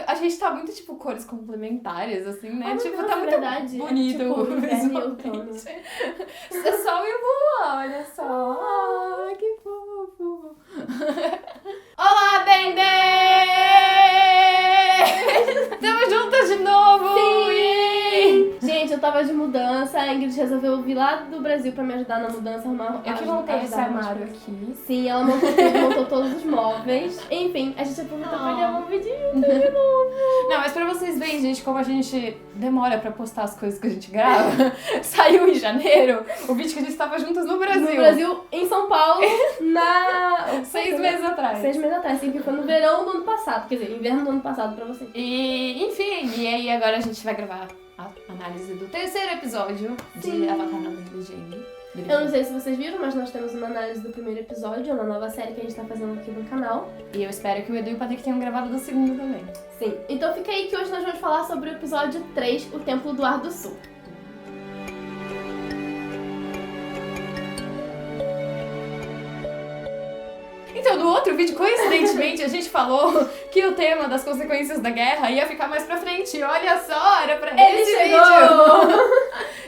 A gente tá muito, tipo, cores complementares, assim, né? Oh, tipo, Deus, tá muito verdade. bonito Tipo, visualmente. É sol e lua, olha só. Ah, que fofo. Olá, Dendê! Tamo juntas de novo! Sim! Gente, eu tava de mudança, a Ingrid resolveu vir lá do Brasil pra me ajudar na mudança, arrumar... Eu que montei esse armário aqui. Sim, ela montou tudo, montou todos os móveis. Enfim, a gente aproveitou pra gravar um vídeo de novo. Não, mas pra vocês verem, gente, como a gente demora pra postar as coisas que a gente grava. Saiu em janeiro o vídeo que a gente tava juntas no Brasil. No Brasil, em São Paulo, na... 6 meses atrás. 6 meses atrás, sim, que foi no verão do ano passado. Quer dizer, inverno do ano passado pra vocês. E, enfim, e aí agora a gente vai gravar a análise do terceiro episódio de Avatar na Lenda de Aang. Eu não sei se vocês viram, mas nós temos uma análise do primeiro episódio, uma nova série que a gente tá fazendo aqui no canal. E eu espero que o Edu e o Patrick tenham gravado do segundo também. Sim. Então fica aí que hoje nós vamos falar sobre o episódio 3, O Templo do Ar do Sul. Então, no outro vídeo, coincidentemente, a gente falou que o tema das consequências da guerra ia ficar mais pra frente. Olha só, era pra esse vídeo.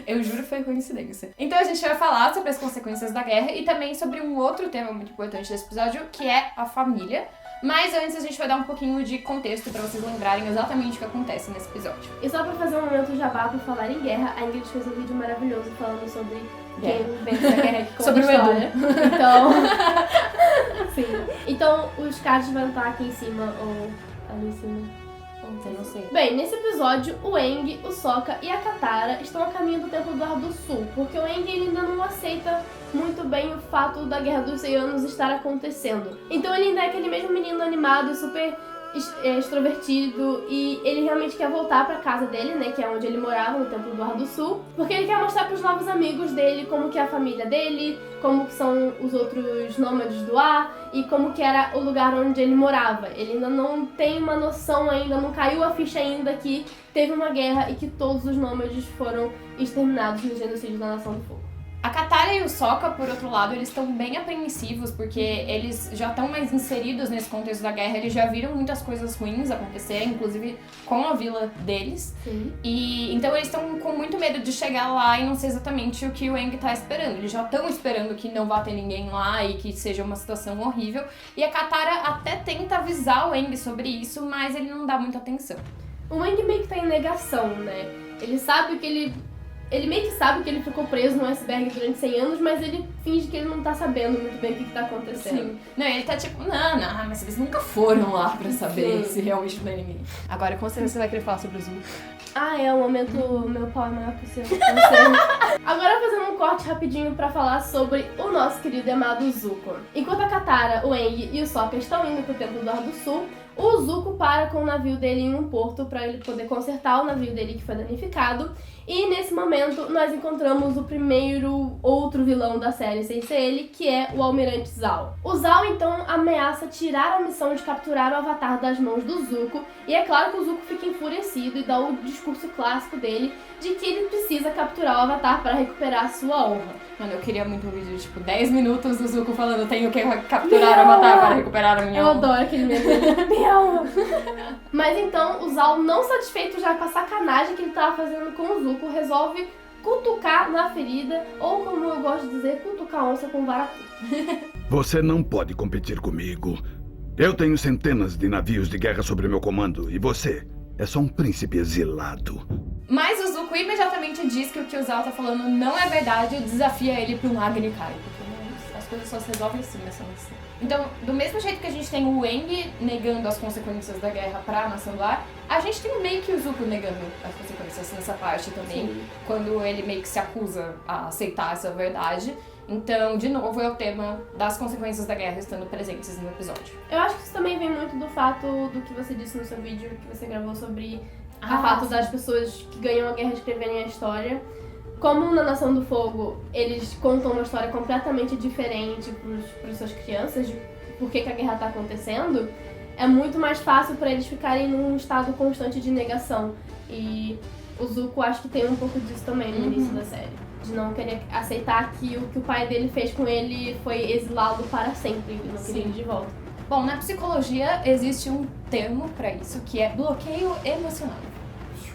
Eu juro que foi coincidência. Então a gente vai falar sobre as consequências da guerra e também sobre um outro tema muito importante desse episódio, que é a família. Mas antes a gente vai dar um pouquinho de contexto pra vocês lembrarem exatamente o que acontece nesse episódio. E só pra fazer um momento jabá por falar em guerra, a Ingrid fez um vídeo maravilhoso falando sobre quem vence a guerra que conta Sobre o a história. Edu. Então... Sim. Então os cards vão estar aqui em cima ou ali em cima. Eu não sei. Bem, nesse episódio, o Aang, o Sokka e a Katara estão a caminho do Templo do Ar do Sul, porque o Aang ele ainda não aceita muito bem o fato da Guerra dos 100 Anos estar acontecendo. Então ele ainda é aquele mesmo menino animado e super extrovertido, e ele realmente quer voltar pra casa dele, né, que é onde ele morava, no Templo do Ar do Sul, porque ele quer mostrar pros novos amigos dele como que é a família dele, como que são os outros nômades do ar e como que era o lugar onde ele morava. Ele ainda não tem uma noção ainda, não caiu a ficha ainda que teve uma guerra e que todos os nômades foram exterminados no genocídio da Nação do Fogo. A Katara e o Sokka, por outro lado, eles estão bem apreensivos, porque eles já estão mais inseridos nesse contexto da guerra, eles já viram muitas coisas ruins acontecer, inclusive com a vila deles. Sim. E então eles estão com muito medo de chegar lá e não ser exatamente o que o Aang tá esperando. Eles já estão esperando que não vá ter ninguém lá e que seja uma situação horrível. E a Katara até tenta avisar o Aang sobre isso, mas ele não dá muita atenção. O Aang meio que tá em negação, né? Ele sabe que ele meio que sabe que ele ficou preso no iceberg durante 100 anos, mas ele finge que ele não tá sabendo muito bem o que tá acontecendo. Sim. Não, ele tá tipo, não, mas eles nunca foram lá pra saber se realmente não é ninguém. Agora, com certeza você vai querer falar sobre o Zuko. Ah, é o momento meu pau é maior que o seu. Agora fazendo um corte rapidinho pra falar sobre o nosso querido e amado Zuko. Enquanto a Katara, o Aang e o Sokka estão indo pro Templo do Ar do Sul, o Zuko para com o navio dele em um porto pra ele poder consertar o navio dele que foi danificado. E nesse momento nós encontramos o primeiro outro vilão da série sem ser ele, que é o Almirante Zhao. O Zhao então ameaça tirar a missão de capturar o Avatar das mãos do Zuko, e é claro que o Zuko fica enfurecido e dá o discurso clássico dele de que ele precisa capturar o Avatar para recuperar a sua honra. Mano, eu queria muito um vídeo, tipo, 10 minutos do Zuko falando tenho que capturar o Avatar para recuperar a minha Eu honra. adoro aquele meme. Minha honra. Mas então o Zhao, não satisfeito já com a sacanagem que ele tava fazendo com o Zuko, resolve cutucar na ferida, ou como eu gosto de dizer, cutucar a onça com vara curta. Você não pode competir comigo. Eu tenho centenas de navios de guerra sob meu comando e você é só um príncipe exilado. Mas o Zuko imediatamente diz que o que o Zhao tá falando não é verdade e desafia ele pra um Agni Kai, porque as coisas só se resolvem assim nessa missão. Então, do mesmo jeito que a gente tem o Aang negando as consequências da guerra pra Nação do Ar, a gente tem meio que o Zuko negando as consequências nessa parte também, Sim. quando ele meio que se acusa a aceitar essa verdade. Então, de novo, é o tema das consequências da guerra estando presentes no episódio. Eu acho que isso também vem muito do fato do que você disse no seu vídeo, que você gravou sobre o fato sim. das pessoas que ganham a guerra escreverem a história. Como na Nação do Fogo, eles contam uma história completamente diferente para suas crianças, de por que a guerra tá acontecendo, é muito mais fácil para eles ficarem num estado constante de negação. E o Zuko acho que tem um pouco disso também no início da série. De não querer aceitar que o pai dele fez com ele foi exilá-lo para sempre e não queria ele de volta. Bom, na psicologia existe um termo pra isso, que é bloqueio emocional.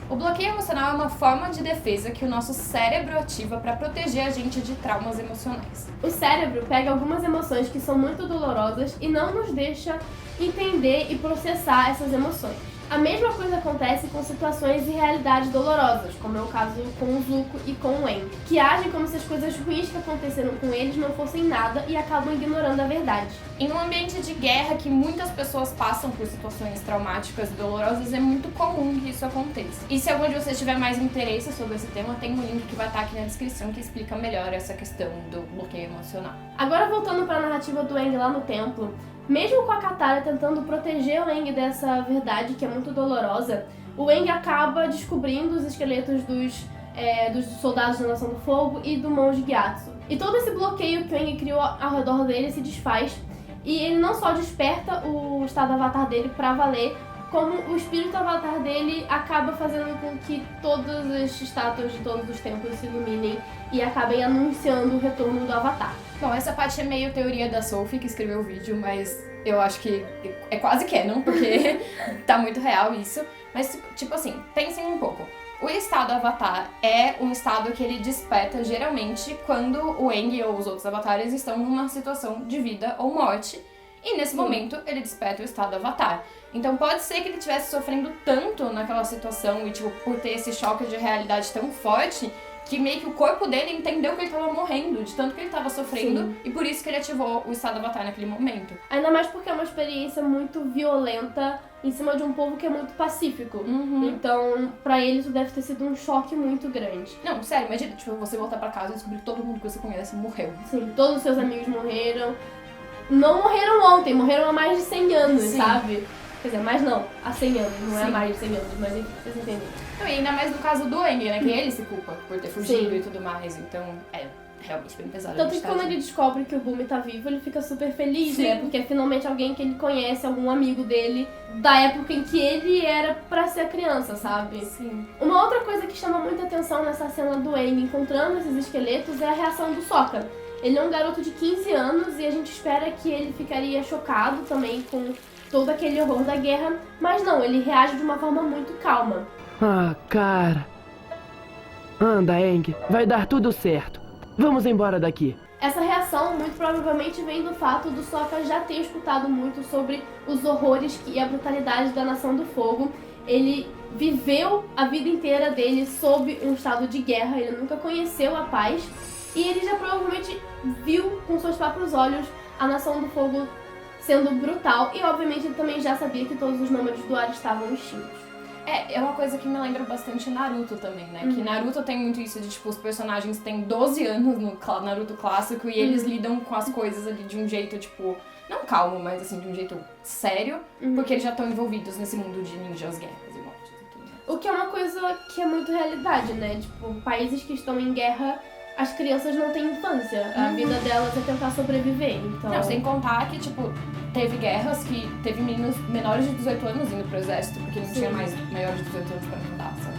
O bloqueio emocional é uma forma de defesa que o nosso cérebro ativa para proteger a gente de traumas emocionais. O cérebro pega algumas emoções que são muito dolorosas e não nos deixa entender e processar essas emoções. A mesma coisa acontece com situações e realidades dolorosas, como é o caso com o Zuko e com o Aang, que agem como se as coisas ruins que aconteceram com eles não fossem nada e acabam ignorando a verdade. Em um ambiente de guerra que muitas pessoas passam por situações traumáticas e dolorosas, é muito comum que isso aconteça. E se algum de vocês tiver mais interesse sobre esse tema, tem um link que vai estar aqui na descrição que explica melhor essa questão do bloqueio emocional. Agora voltando para a narrativa do Aang lá no templo, mesmo com a Katara tentando proteger o Aang dessa verdade que é muito dolorosa, o Aang acaba descobrindo os esqueletos dos soldados da Nação do Fogo e do monge Gyatso. E todo esse bloqueio que o Aang criou ao redor dele se desfaz, e ele não só desperta o estado avatar dele pra valer, como o espírito avatar dele acaba fazendo com que todas as estátuas de todos os templos se iluminem e acabem anunciando o retorno do avatar. Bom, essa parte é meio teoria da Sophie, que escreveu o vídeo, mas eu acho que é quase canon, porque tá muito real isso. Mas, tipo assim, pensem um pouco. O estado avatar é um estado que ele desperta geralmente quando o Aang ou os outros avatares estão numa situação de vida ou morte. E nesse momento ele desperta o estado avatar. Então pode ser que ele estivesse sofrendo tanto naquela situação e, tipo, por ter esse choque de realidade tão forte, que meio que o corpo dele entendeu que ele tava morrendo, de tanto que ele tava sofrendo. Sim. E por isso que ele ativou o estado avatar naquele momento. Ainda mais porque é uma experiência muito violenta em cima de um povo que é muito pacífico. Uhum. Então, pra ele isso deve ter sido um choque muito grande. Não, sério, imagina, tipo, você voltar pra casa e descobrir que todo mundo que você conhece morreu. Sim, todos os seus amigos morreram. Não morreram ontem, morreram há mais de 100 anos, Sim. Sabe? Quer dizer, mais não, há 100 anos, não é Sim. há mais de 100 anos, mas enfim, vocês entendem. Não, e ainda mais no caso do Aang, né, que ele se culpa por ter fugido Sim. e tudo mais, então é realmente bem pesado. Tanto que quando ele descobre que o Bumi tá vivo, ele fica super feliz, Sim. né? Porque é finalmente alguém que ele conhece, algum amigo dele, da época em que ele era pra ser criança, sabe? Sim. Uma outra coisa que chama muita atenção nessa cena do Aang encontrando esses esqueletos é a reação do Sokka. Ele é um garoto de 15 anos e a gente espera que ele ficaria chocado também com todo aquele horror da guerra, mas não, ele reage de uma forma muito calma. Ah, cara. Anda, Aang, vai dar tudo certo. Vamos embora daqui. Essa reação muito provavelmente vem do fato do Sokka já ter escutado muito sobre os horrores e a brutalidade da Nação do Fogo. Ele viveu a vida inteira dele sob um estado de guerra, ele nunca conheceu a paz. E ele já provavelmente viu com seus próprios olhos a Nação do Fogo sendo brutal. E obviamente ele também já sabia que todos os nômades do ar estavam extintos. É uma coisa que me lembra bastante Naruto também, né? Que Naruto tem muito isso de, tipo, os personagens têm 12 anos no Naruto clássico e eles lidam com as coisas ali de um jeito, tipo, não calmo, mas assim, de um jeito sério, porque eles já estão envolvidos nesse mundo de ninjas, guerras e mortes e tudo. O que é uma coisa que é muito realidade, né? Tipo, países que estão em guerra, as crianças não têm infância. A vida delas é tentar sobreviver, então... Não, sem contar que, tipo, teve guerras que teve meninos menores de 18 anos indo pro exército, porque não tinha mais maiores de 18 anos pra mandar, sabe?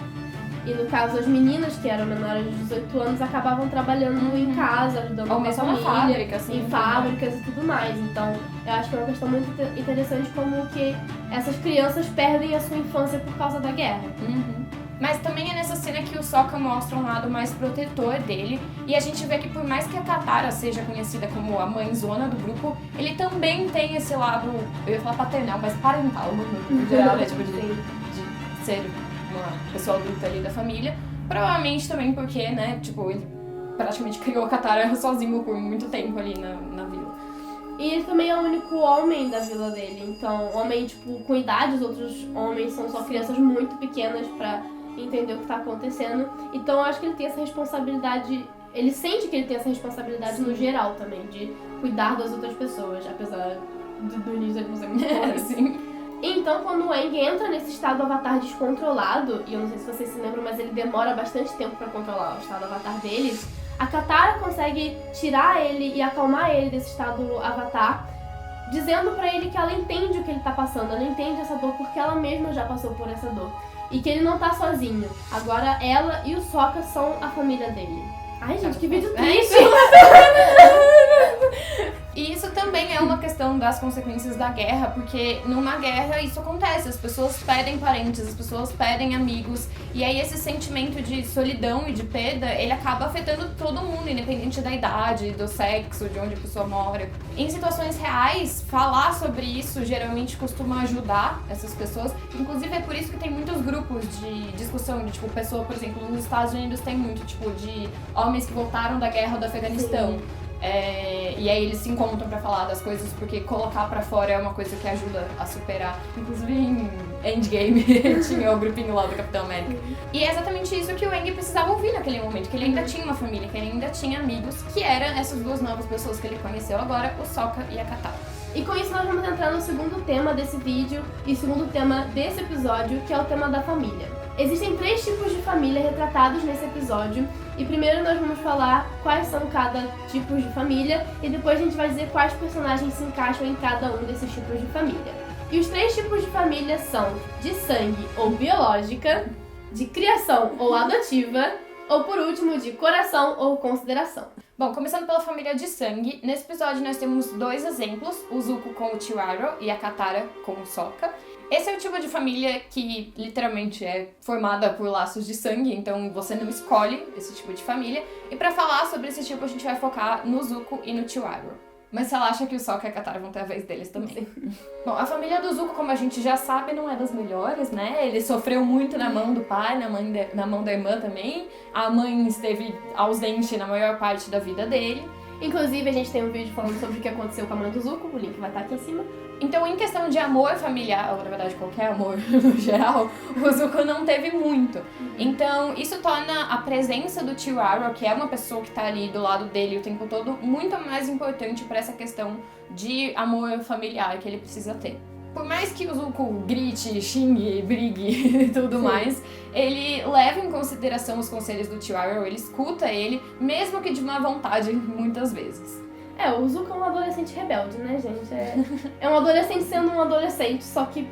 E no caso, as meninas que eram menores de 18 anos acabavam trabalhando em casa, ajudando Ou a mesmo na família, fábrica, assim. em fábricas e tudo mais. Então, eu acho que é uma questão muito interessante como que essas crianças perdem a sua infância por causa da guerra. Mas também é nessa cena que o Sokka mostra um lado mais protetor dele. E a gente vê que por mais que a Katara seja conhecida como a mãezona do grupo, ele também tem esse lado, eu ia falar paternal, mas parental no geral, né? Tipo, de ser uma pessoa adulta ali da família. Provavelmente também porque, né, tipo, ele praticamente criou a Katara sozinho por muito tempo ali na vila. E ele também é o único homem da vila dele. Então, homem, tipo, com idade, os outros homens são só crianças muito pequenas pra entender o que tá acontecendo. Então eu acho que ele tem essa responsabilidade, ele sente que ele tem essa responsabilidade no geral também, de cuidar das outras pessoas, apesar do início ele não ser muito bom, assim. Então quando o Aang entra nesse estado avatar descontrolado, e eu não sei se vocês se lembram, mas ele demora bastante tempo pra controlar o estado avatar dele, a Katara consegue tirar ele e acalmar ele desse estado avatar, dizendo pra ele que ela entende o que ele tá passando, ela entende essa dor porque ela mesma já passou por essa dor. E que ele não tá sozinho. Agora ela e o Sokka são a família dele. Ai, gente, que vídeo triste! E isso também é uma questão das consequências da guerra, porque numa guerra isso acontece, as pessoas perdem parentes, as pessoas perdem amigos, e aí esse sentimento de solidão e de perda, ele acaba afetando todo mundo, independente da idade, do sexo, de onde a pessoa mora. Em situações reais, falar sobre isso geralmente costuma ajudar essas pessoas, inclusive é por isso que tem muitos grupos de discussão, de tipo, pessoa, por exemplo, nos Estados Unidos tem muito, tipo, de homens que voltaram da guerra do Afeganistão. E aí eles se encontram pra falar das coisas, porque colocar pra fora é uma coisa que ajuda a superar. Inclusive em Endgame tinha o grupinho lá do Capitão América. E é exatamente isso que o Aang precisava ouvir naquele momento, que ele ainda tinha uma família, que ele ainda tinha amigos, que eram essas duas novas pessoas que ele conheceu agora, o Sokka e a Katara. E com isso nós vamos entrar no segundo tema desse vídeo e segundo tema desse episódio, que é o tema da família. Existem 3 tipos de família retratados nesse episódio, e primeiro nós vamos falar quais são cada tipo de família, e depois a gente vai dizer quais personagens se encaixam em cada um desses tipos de família. E os 3 tipos de família são de sangue ou biológica, de criação ou adotiva, ou por último, de coração ou consideração. Bom, começando pela família de sangue, nesse episódio nós temos 2 exemplos, o Zuko com o Chihiro e a Katara com o Sokka. Esse é o tipo de família que literalmente é formada por laços de sangue, então você não escolhe esse tipo de família. E pra falar sobre esse tipo a gente vai focar no Zuko e no Chihiro. Mas ela acha que o Sokka e a Katara vão ter a vez deles também. Bom, a família do Zuko, como a gente já sabe, não é das melhores, né? Ele sofreu muito na mão do pai, na mão da irmã também. A mãe esteve ausente na maior parte da vida dele. Inclusive, a gente tem um vídeo falando sobre o que aconteceu com a mãe do Zuko, o link vai estar aqui em cima. Então, em questão de amor familiar, ou na verdade qualquer amor no geral, o Zuko não teve muito. Então, isso torna a presença do Chihiro, que é uma pessoa que tá ali do lado dele o tempo todo, muito mais importante para essa questão de amor familiar que ele precisa ter. Por mais que o Zuko grite, xingue, brigue e tudo mais, ele leva em consideração os conselhos do Chihiro, ele escuta ele, mesmo que de má vontade, muitas vezes. O Zuko é um adolescente rebelde, né, gente? É um adolescente sendo um adolescente, só que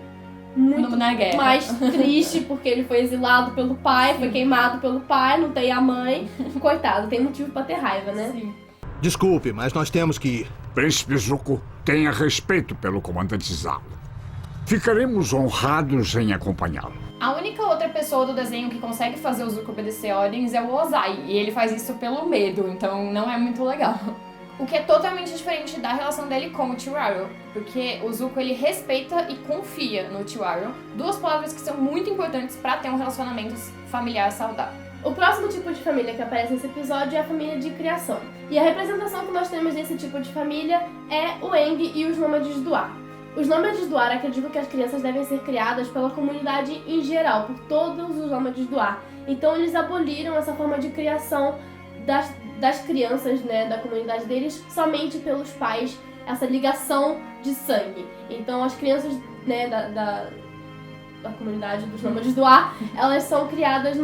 muito na guerra. Mais triste, porque ele foi exilado pelo pai, foi queimado pelo pai, não tem a mãe. Coitado, tem motivo pra ter raiva, né? Sim. Desculpe, mas nós temos que ir. Príncipe Zuko, tenha respeito pelo comandante Zhao. Ficaremos honrados em acompanhá-lo. A única outra pessoa do desenho que consegue fazer o Zuko obedecer ordens é o Ozai, e ele faz isso pelo medo, então não é muito legal. O que é totalmente diferente da relação dele com o Chihiro, porque o Zuko ele respeita e confia no Chihiro, 2 palavras que são muito importantes para ter um relacionamento familiar saudável. O próximo tipo de família que aparece nesse episódio é a família de criação. E a representação que nós temos desse tipo de família é o Aang e os nômades do ar. Os nômades do ar acreditam que as crianças devem ser criadas pela comunidade em geral, por todos os nômades do ar. Então eles aboliram essa forma de criação das crianças, né, da comunidade deles, somente pelos pais, essa ligação de sangue. Então as crianças, né, da comunidade dos nômades do ar, elas são criadas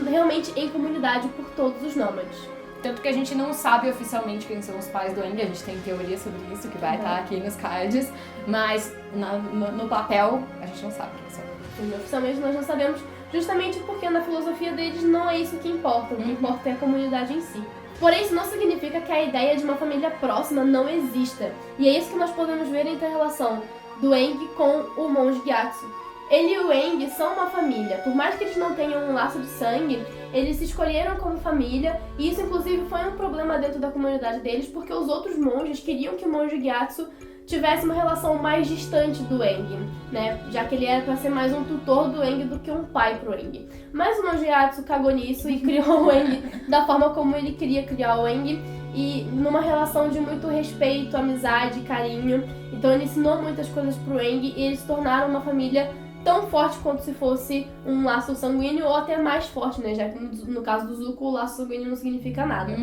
realmente em comunidade por todos os nômades. Tanto que a gente não sabe oficialmente quem são os pais do Aang, a gente tem teoria sobre isso, que vai estar aqui nos cards, mas no papel a gente não sabe quem são. E oficialmente nós não sabemos, justamente porque na filosofia deles não é isso que importa, o que importa é a comunidade em si. Porém, isso não significa que a ideia de uma família próxima não exista. E é isso que nós podemos ver entre a relação do Aang com o monge Gyatso. Ele e o Aang são uma família. Por mais que eles não tenham um laço de sangue, eles se escolheram como família, e isso inclusive foi um problema dentro da comunidade deles, porque os outros monges queriam que o monge Gyatso tivesse uma relação mais distante do Aang, né? Já que ele era para ser mais um tutor do Aang do que um pai pro Aang. Mas o monge Gyatso cagou nisso e criou o Aang da forma como ele queria criar o Aang, e numa relação de muito respeito, amizade, carinho. Então ele ensinou muitas coisas pro Aang e eles se tornaram uma família tão forte quanto se fosse um laço sanguíneo, ou até mais forte, né? Já que no caso do Zuko, o laço sanguíneo não significa nada.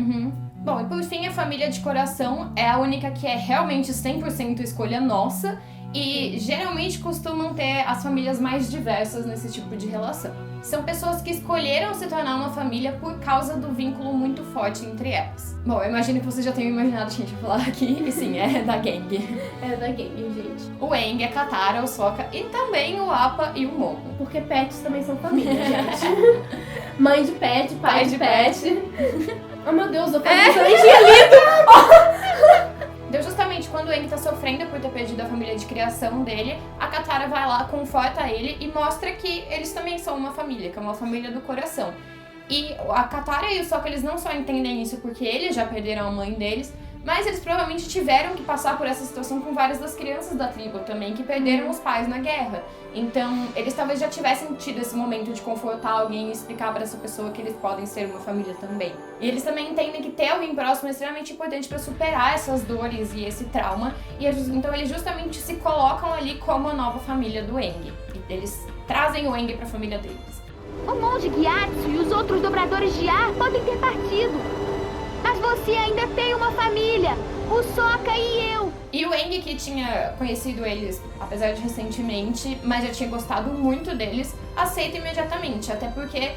Bom, e por fim, a família de coração é a única que é realmente 100% escolha nossa, e geralmente costumam ter as famílias mais diversas nesse tipo de relação. São pessoas que escolheram se tornar uma família por causa do vínculo muito forte entre elas. Bom, eu imagino que vocês já tenham imaginado a gente falar aqui, e sim, é da gang. É da gang, gente. O Aang, a Katara, o Sokka e também o Appa e o Momo. Porque pets também são família, gente. Mãe de pet, pai de pet. Oh meu Deus, eu falei isso, eu nem tinha lido! Deu justamente sofrendo por ter perdido a família de criação dele, a Katara vai lá, conforta ele e mostra que eles também são uma família, que é uma família do coração. E a Katara e o Sokka, eles não só entendem isso porque eles já perderam a mãe deles, mas eles provavelmente tiveram que passar por essa situação com várias das crianças da tribo também, que perderam os pais na guerra. Então, eles talvez já tivessem tido esse momento de confortar alguém e explicar pra essa pessoa que eles podem ser uma família também. E eles também entendem que ter alguém próximo é extremamente importante pra superar essas dores e esse trauma. E então, eles justamente se colocam ali como a nova família do Aang. E eles trazem o Aang pra família deles. O monge Gyatso e os outros dobradores de ar podem ter partido. Mas você ainda tem uma família, o Sokka e eu. E o Aang, que tinha conhecido eles, apesar de recentemente, mas já tinha gostado muito deles, aceita imediatamente. Até porque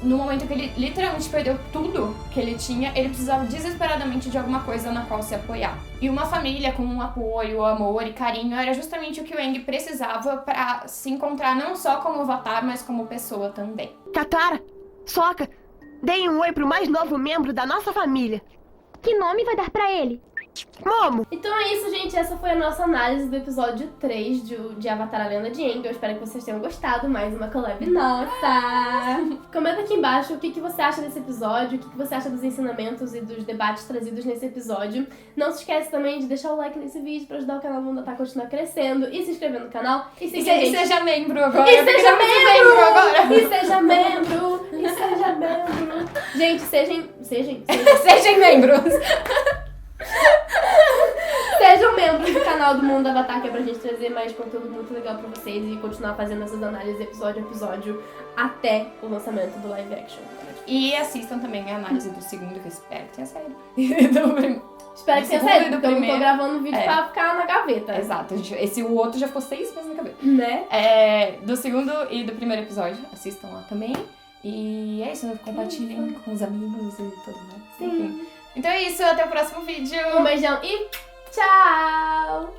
no momento que ele literalmente perdeu tudo que ele tinha, ele precisava desesperadamente de alguma coisa na qual se apoiar. E uma família com um apoio, amor e carinho era justamente o que o Aang precisava pra se encontrar não só como avatar, mas como pessoa também. Katara, Sokka, deem um oi pro mais novo membro da nossa família. Que nome vai dar pra ele? Momo! Então é isso, gente. Essa foi a nossa análise do episódio 3 de Avatar: A Lenda de Aang. Eu espero que vocês tenham gostado. Mais uma collab nossa! Comenta aqui embaixo o que você acha desse episódio, o que você acha dos ensinamentos e dos debates trazidos nesse episódio. Não se esquece também de deixar o like nesse vídeo pra ajudar o canal Mundo Otaku a continuar crescendo e se inscrever no canal. E seja membro agora! E seja membro agora! E seja membro! E seja membro! Gente, sejam membros! Sejam membros do canal do Mundo Avatar, que é pra gente trazer mais conteúdo muito legal pra vocês e continuar fazendo essas análises episódio a episódio até o lançamento do live action. E assistam também a análise do segundo, que eu espero que tenha saído. Espero que tenha saído, porque eu não tô gravando vídeo pra ficar na gaveta. Exato, o outro já ficou 6 meses na gaveta. Né? Do segundo e do primeiro episódio, assistam lá também. E é isso, compartilhem com os amigos e tudo mais. Sim. Enfim. Então é isso, até o próximo vídeo. Um beijão e tchau!